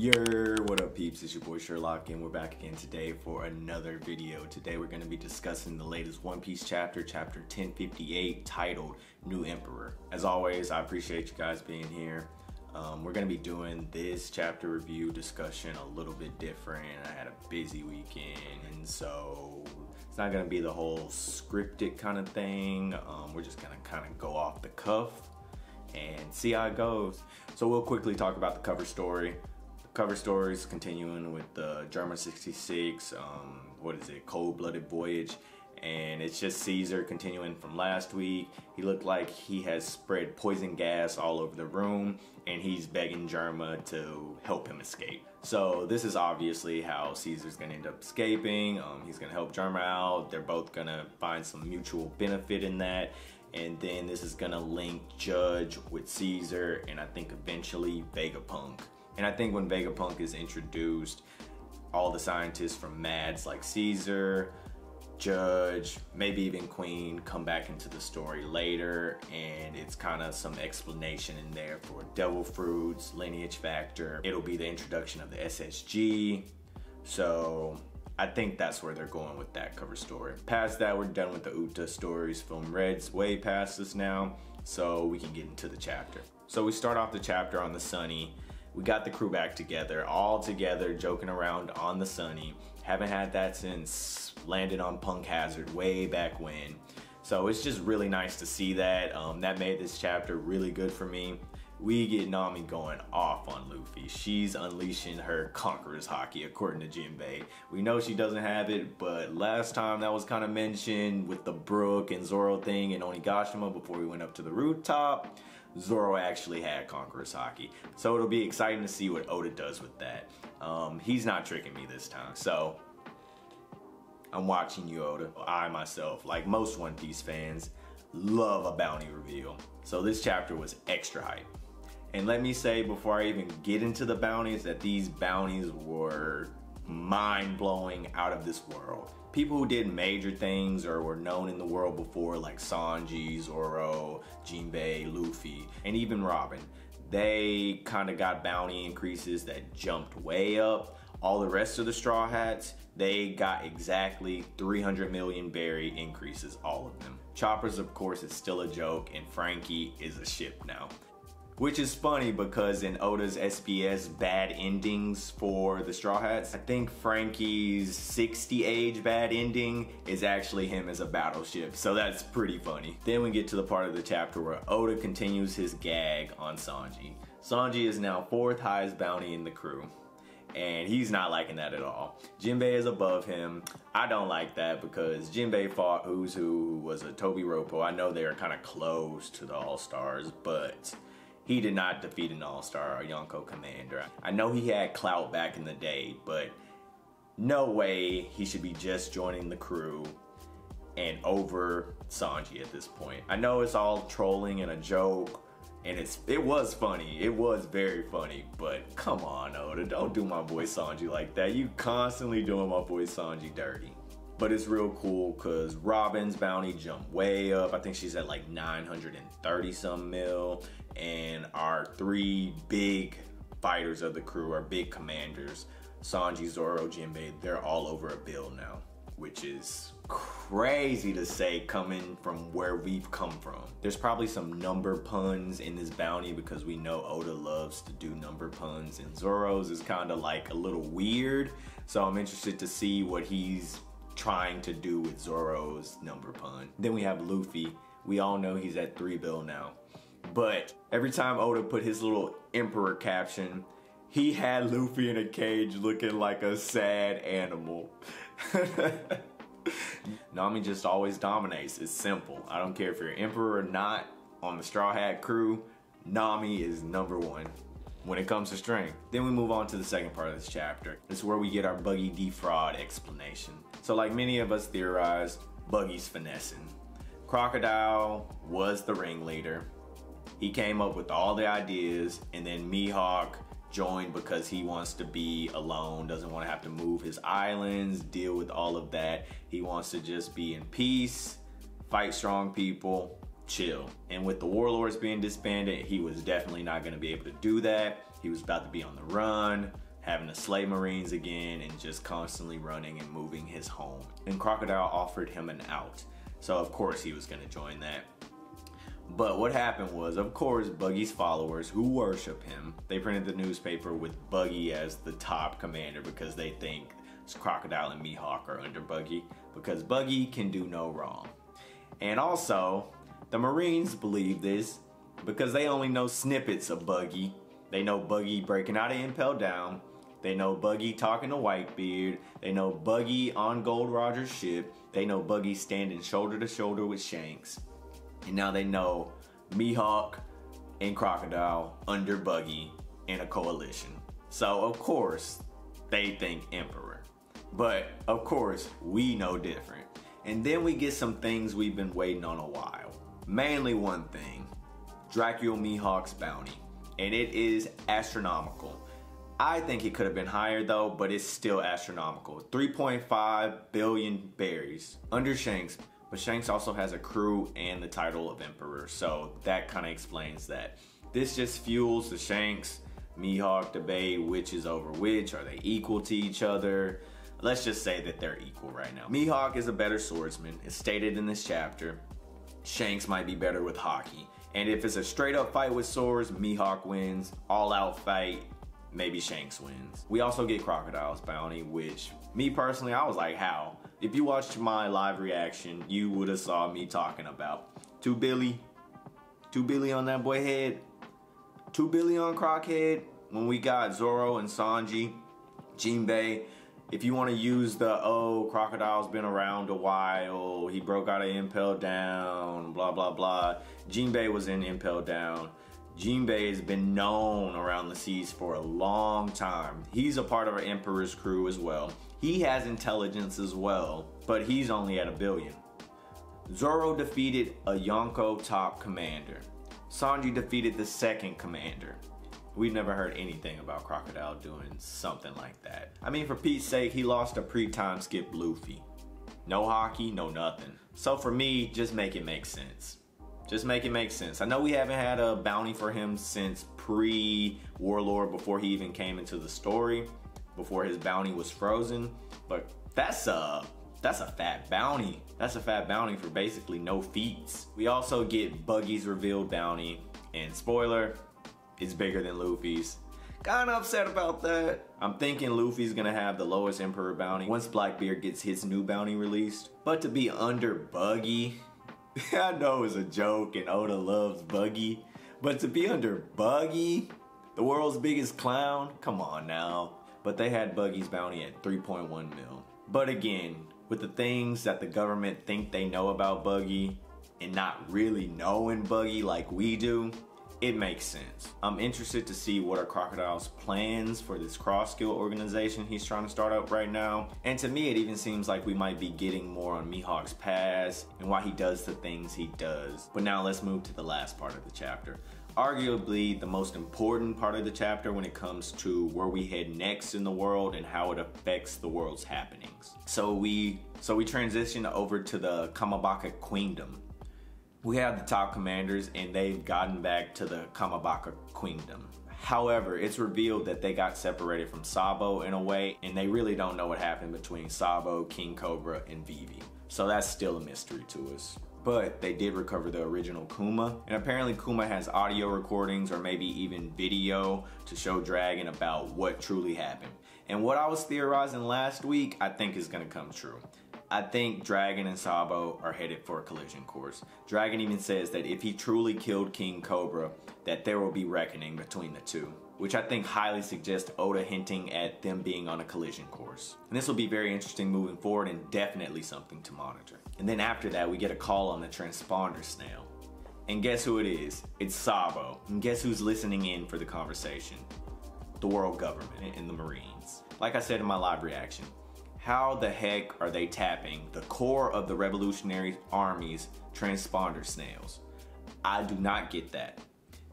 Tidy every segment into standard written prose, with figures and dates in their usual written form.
What up peeps, it's your boy Sherlok and we're back again today for another video. Today we're going to be discussing the latest One Piece chapter 1058, titled New Emperor. As always, I appreciate you guys being here. We're going to be doing this chapter review discussion a little bit different. I had a busy weekend, and so it's not going to be the whole scripted kind of thing. We're just going to kind of go off the cuff and see how it goes. So we'll quickly talk about the cover story. The cover story is continuing with the German 66, Cold-Blooded Voyage. And it's just Caesar continuing from last week. He looked like he has spread poison gas all over the room, and he's begging Germa to help him escape. So this is obviously how Caesar's gonna end up escaping. He's gonna help Germa out. They're both gonna find some mutual benefit in that. And then this is gonna link Judge with Caesar, and I think eventually Vegapunk. And I think when Vegapunk is introduced, all the scientists from Mads like Caesar, Judge, maybe even Queen come back into the story later, and it's kind of some explanation in there for devil fruits, lineage factor. It'll be the introduction of the SSG. So I think that's where they're going with that cover story. Past that, we're done with the Uta stories. Film Red's way past us now, so we can get into the chapter. So we start off the chapter on the Sunny. We got the crew back together, all together, joking around on the Sunny. Haven't had that since landed on Punk Hazard way back when. So it's just really nice to see that. That made this chapter really good for me. We get Nami going off on Luffy. She's unleashing her Conqueror's Haki, according to Jinbei. We know she doesn't have it, but last time that was kind of mentioned with the Brook and Zoro thing in Onigashima before we went up to the rooftop. Zoro actually had Conqueror's Haki. So it'll be exciting to see what Oda does with that. He's not tricking me this time. So I'm watching you, Oda. I myself, like most One Piece fans, love a bounty reveal. So this chapter was extra hype. And let me say before I even get into the bounties that these bounties were mind-blowing, out of this world. People who did major things or were known in the world before, like Sanji, Zoro, Jinbei, Luffy, and even Robin, they kind of got bounty increases that jumped way up. All the rest of the Straw Hats, they got exactly 300 million berry increases, all of them. Choppers, of course, is still a joke, and Frankie is a ship now. Which is funny because in Oda's SBS bad endings for the Straw Hats, I think Frankie's 60 age bad ending is actually him as a battleship, so that's pretty funny. Then we get to the part of the chapter where Oda continues his gag on Sanji. Sanji is now 4th highest bounty in the crew, and he's not liking that at all. Jinbei is above him. I don't like that because Jinbei fought Who's Who was a Toby Ropo. I know they are kind of close to the All-Stars, but he did not defeat an All-Star or Yonko Commander. I know he had clout back in the day, but no way he should be just joining the crew and over Sanji at this point. I know it's all trolling and a joke, and it was funny. It was very funny, but come on, Oda, don't do my boy Sanji like that. You constantly doing my boy Sanji dirty. But it's real cool because Robin's bounty jumped way up. I think she's at like 930 some mil. And our 3 big fighters of the crew, our big commanders, Sanji, Zoro, Jinbei, they're all over $1 billion now, which is crazy to say coming from where we've come from. There's probably some number puns in this bounty because we know Oda loves to do number puns, and Zoro's is kind of like a little weird. So I'm interested to see what he's trying to do with Zoro's number pun. Then we have Luffy. We all know he's at 3 billion now. But every time Oda put his little Emperor caption, he had Luffy in a cage looking like a sad animal. Nami just always dominates. It's simple. I don't care if you're Emperor or not. On the Straw Hat crew, Nami is #1 when it comes to strength. Then we move on to the second part of this chapter. It's where we get our Buggy defraud explanation. So like many of us theorized, Buggy's finessing. Crocodile was the ringleader. He came up with all the ideas, and then Mihawk joined because he wants to be alone, doesn't want to have to move his islands, deal with all of that. He wants to just be in peace, fight strong people, chill. And with the warlords being disbanded, he was definitely not going to be able to do that. He was about to be on the run. having to slay Marines again and just constantly running and moving his home. And Crocodile offered him an out. So of course he was gonna join that. But what happened was, of course, Buggy's followers who worship him, they printed the newspaper with Buggy as the top commander because they think Crocodile and Mihawk are under Buggy because Buggy can do no wrong. And also, the Marines believe this because they only know snippets of Buggy. They know Buggy breaking out of Impel Down. They know Buggy talking to Whitebeard. They know Buggy on Gold Roger's ship. They know Buggy standing shoulder to shoulder with Shanks. And now they know Mihawk and Crocodile under Buggy in a coalition. So of course, they think Emperor. But of course, we know different. And then we get some things we've been waiting on a while. Mainly one thing, Dracula Mihawk's bounty. And it is astronomical. I think it could have been higher though, but it's still astronomical. 3.5 billion berries under Shanks. But Shanks also has a crew and the title of Emperor, so that kind of explains that. This just fuels the Shanks, Mihawk debate, which is over which. Are they equal to each other? Let's just say that they're equal right now. Mihawk is a better swordsman, it's stated in this chapter. Shanks might be better with hockey. And if it's a straight up fight with swords, Mihawk wins. All out fight, maybe Shanks wins. We also get Crocodile's bounty, which me personally, I was like, how? If you watched my live reaction, you would have saw me talking about 2 billy on that boy head, 2 billy on Croc head. When we got Zoro and Sanji, Jinbei, if you want to use the, oh, Crocodile's been around a while, he broke out of Impel Down, blah, blah, blah. Jinbei was in Impel Down. Jinbei has been known around the seas for a long time. He's a part of our Emperor's crew as well. He has intelligence as well, but he's only at 1 billion. Zoro defeated a Yonko top commander. Sanji defeated the second commander. We've never heard anything about Crocodile doing something like that. I mean, for Pete's sake, he lost a pre-time skip Luffy. No hockey, no nothing. So for me, just make it make sense. Just make it make sense. I know we haven't had a bounty for him since pre-Warlord, before he even came into the story, before his bounty was frozen, but that's a fat bounty. That's a fat bounty for basically no feats. We also get Buggy's revealed bounty, and spoiler, it's bigger than Luffy's. Kinda upset about that. I'm thinking Luffy's gonna have the lowest Emperor bounty once Blackbeard gets his new bounty released. But to be under Buggy, I know it's a joke and Oda loves Buggy, but to be under Buggy, the world's biggest clown, come on now. But they had Buggy's bounty at 3.1 mil. But again, with the things that the government think they know about Buggy and not really knowing Buggy like we do, it makes sense. I'm interested to see what are Crocodile's plans for this cross-skill organization he's trying to start up right now. And to me, it even seems like we might be getting more on Mihawk's past and why he does the things he does. But now let's move to the last part of the chapter. Arguably the most important part of the chapter when it comes to where we head next in the world and how it affects the world's happenings. So we transition over to the Kamabaka Queendom. We have the top commanders and they've gotten back to the Kamabaka Queendom. However, it's revealed that they got separated from Sabo in a way, and they really don't know what happened between Sabo, King Cobra, and Vivi. So that's still a mystery to us. But they did recover the original Kuma, and apparently Kuma has audio recordings or maybe even video to show Dragon about what truly happened. And what I was theorizing last week, I think is gonna come true. I think Dragon and Sabo are headed for a collision course. Dragon even says that if he truly killed King Cobra, that there will be reckoning between the two, which I think highly suggests Oda hinting at them being on a collision course. And this will be very interesting moving forward and definitely something to monitor. And then after that, we get a call on the transponder snail. And guess who it is? It's Sabo. And guess who's listening in for the conversation? The world government and the Marines. Like I said in my live reaction, how the heck are they tapping the core of the Revolutionary Army's transponder snails? I do not get that.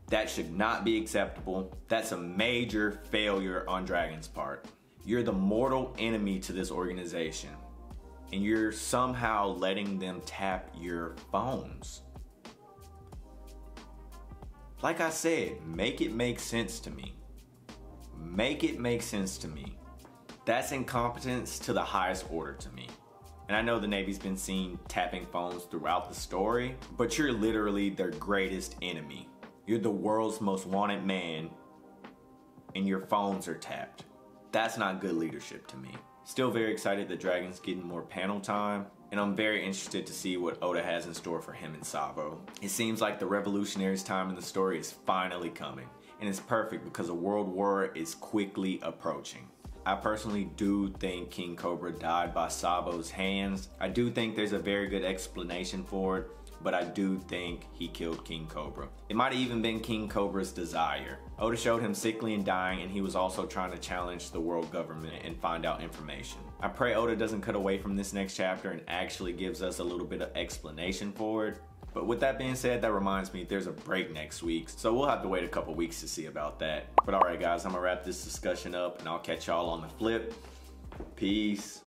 That should not be acceptable. That's a major failure on Dragon's part. You're the mortal enemy to this organization, and you're somehow letting them tap your phones. Like I said, make it make sense to me. Make it make sense to me. That's incompetence to the highest order to me. And I know the Navy's been seen tapping phones throughout the story, but you're literally their greatest enemy. You're the world's most wanted man, and your phones are tapped. That's not good leadership to me. Still very excited that Dragon's getting more panel time, and I'm very interested to see what Oda has in store for him and Sabo. It seems like the revolutionary's time in the story is finally coming, and it's perfect because a world war is quickly approaching. I personally do think King Cobra died by Sabo's hands. I do think there's a very good explanation for it, but I do think he killed King Cobra. It might have even been King Cobra's desire. Oda showed him sickly and dying, and he was also trying to challenge the world government and find out information. I pray Oda doesn't cut away from this next chapter and actually gives us a little bit of explanation for it. But with that being said, that reminds me there's a break next week, so we'll have to wait a couple weeks to see about that. But alright guys, I'm gonna wrap this discussion up and I'll catch y'all on the flip. Peace.